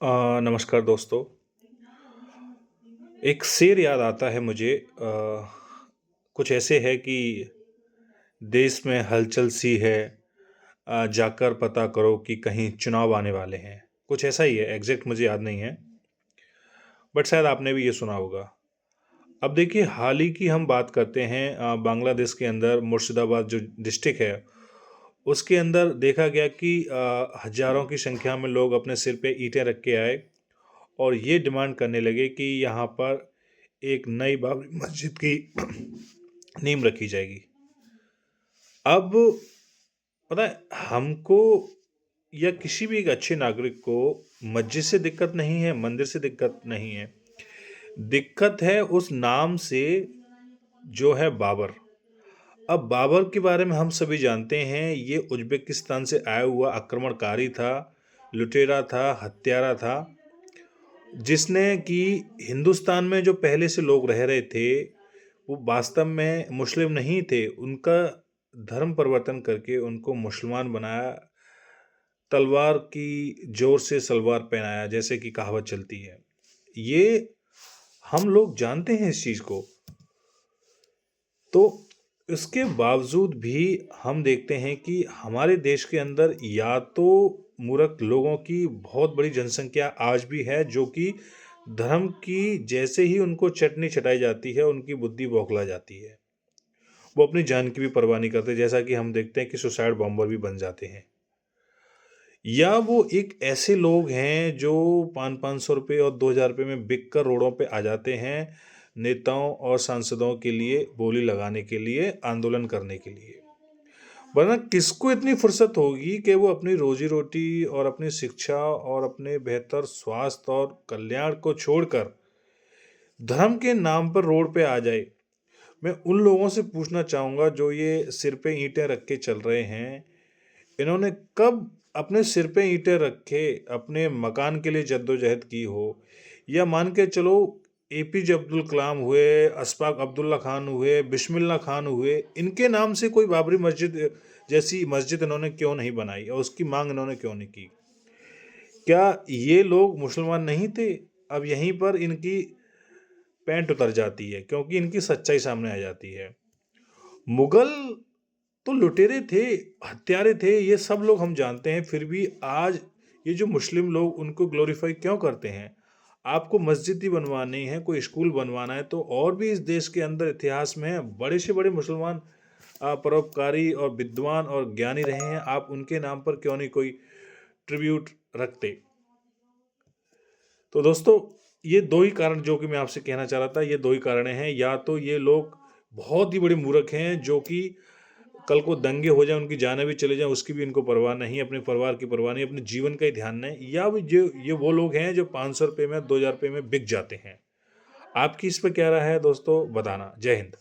नमस्कार दोस्तों। एक शेर याद आता है मुझे। कुछ ऐसे है कि देश में हलचल सी है, जाकर पता करो कि कहीं चुनाव आने वाले हैं। कुछ ऐसा ही है, एग्जैक्ट मुझे याद नहीं है, बट शायद आपने भी ये सुना होगा। अब देखिए, हाल ही की हम बात करते हैं। बांग्लादेश के अंदर मुर्शिदाबाद जो डिस्ट्रिक्ट है, उसके अंदर देखा गया कि हजारों की संख्या में लोग अपने सिर पे ईंटें रख के आए और ये डिमांड करने लगे कि यहाँ पर एक नई बाबरी मस्जिद की नींव रखी जाएगी। अब पता है हमको या किसी भी एक अच्छे नागरिक को मस्जिद से दिक्कत नहीं है, मंदिर से दिक्कत नहीं है। दिक्कत है उस नाम से, जो है बाबर। अब बाबर के बारे में हम सभी जानते हैं, ये उज्बेकिस्तान से आया हुआ आक्रमणकारी था, लुटेरा था, हत्यारा था, जिसने कि हिंदुस्तान में जो पहले से लोग रह रहे थे वो वास्तव में मुस्लिम नहीं थे। उनका धर्म परिवर्तन करके उनको मुसलमान बनाया, तलवार की जोर से सलवार पहनाया, जैसे कि कहावत चलती है। ये हम लोग जानते हैं इस चीज़ को। तो इसके बावजूद भी हम देखते हैं कि हमारे देश के अंदर या तो मूर्ख लोगों की बहुत बड़ी जनसंख्या आज भी है, जो कि धर्म की जैसे ही उनको चटनी चटाई जाती है उनकी बुद्धि बौखला जाती है। वो अपनी जान की भी परवाह नहीं करते, जैसा कि हम देखते हैं कि सुसाइड बॉम्बर भी बन जाते हैं। या वो एक ऐसे लोग हैं जो 500-500 रुपये और 2000 रुपये में बिक कर रोडों पे आ जाते हैं, नेताओं और सांसदों के लिए बोली लगाने के लिए, आंदोलन करने के लिए। वरना किसको इतनी फुर्सत होगी कि वो अपनी रोजी रोटी और अपनी शिक्षा और अपने बेहतर स्वास्थ्य और कल्याण को छोड़कर धर्म के नाम पर रोड पे आ जाए। मैं उन लोगों से पूछना चाहूँगा जो ये सिर पे ईंटें रख के चल रहे हैं, इन्होंने कब अपने सिर पे ईंटें रखे अपने मकान के लिए जद्दोजहद की हो? या मान के चलो एपीजे अब्दुल कलाम हुए, अशफाक अब्दुल्ला खान हुए, बिस्मिल्लाह खान हुए, इनके नाम से कोई बाबरी मस्जिद जैसी मस्जिद इन्होंने क्यों नहीं बनाई और उसकी मांग इन्होंने क्यों नहीं की? क्या ये लोग मुसलमान नहीं थे? अब यहीं पर इनकी पैंट उतर जाती है, क्योंकि इनकी सच्चाई सामने आ जाती है। मुगल तो लुटेरे थे, हत्यारे थे, ये सब लोग हम जानते हैं। फिर भी आज ये जो मुस्लिम लोग उनको ग्लोरीफाई क्यों करते हैं? आपको मस्जिद ही बनवानी है, कोई स्कूल बनवाना है, तो और भी इस देश के अंदर इतिहास में बड़े से बड़े मुसलमान परोपकारी और विद्वान और ज्ञानी रहे हैं। आप उनके नाम पर क्यों नहीं कोई ट्रिब्यूट रखते? तो दोस्तों, ये दो ही कारण जो कि मैं आपसे कहना चाह रहा था, ये दो ही कारण हैं। या तो ये लोग बहुत ही बड़े मूर्ख हैं, जो कि कल को दंगे हो जाए, उनकी जानें भी चले जाएं, उसकी भी इनको परवाह नहीं, अपने परिवार की परवाह नहीं, अपने जीवन का ही ध्यान नहीं। या जो ये वो लोग हैं जो 500 रुपये में, 2000 रुपये में बिक जाते हैं। आपकी इस पर क्या राय है दोस्तों? बताना। जय हिंद।